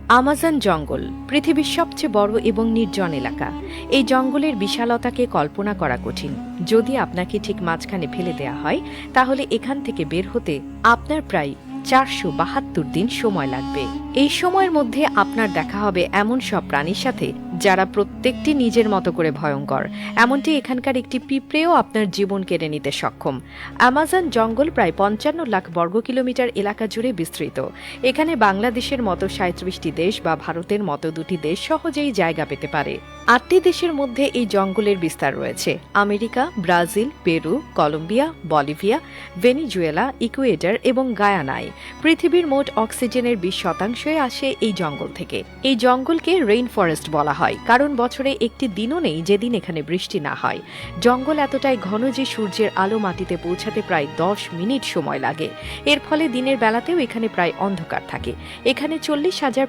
Amazon জঙ্গল পৃথিবীর সবচেয়ে বড় এবং নির্জন এলাকা। এই জঙ্গলের বিশালতাকে কল্পনা করা কঠিন। যদি আপনাকে ঠিক মাঝখানে ফেলে দেয়া হয়, তাহলে এখান থেকে বের হতে আপনার প্রায় 472 দিন সময় লাগবে। এই সময়ের মধ্যে আপনার দেখা হবে এমন সব প্রাণীর সাথে যারা প্রত্যেকটি নিজের মতো করে ভয়ঙ্কর। এমনটি এখানকার একটি পিঁপড়েও আপনার জীবন কেড়ে নিতে সক্ষম। আমাজন জঙ্গল প্রায় 55 লাখ বর্গ কিলোমিটার এলাকা জুড়ে বিস্তৃত। এখানে বাংলাদেশের মতো 37টি দেশ বা ভারতের মতো 2টি দেশ সহজেই জায়গা পেতে পারে। 8টি দেশের মধ্যে এই জঙ্গলের বিস্তার রয়েছে: America, Brazil, Peru, Colombia, Bolivia, Venezuela, Ecuador এবং গায়ানায়। পৃথিবীর মোট অক্সিজেনের 20% আসে এই জঙ্গল থেকে। এই জঙ্গলকে রেইন ফরেস্ট বলা হয়, কারণ বছরে একটি দিনও নেই যেদিন এখানে বৃষ্টি না হয়। জঙ্গল এতটাই ঘন যে সূর্যের আলো মাটিতে পৌঁছাতে প্রায় 10 মিনিট সময় লাগে। এর ফলে দিনের বেলাতেও এখানে প্রায় অন্ধকার থাকে। এখানে 40,000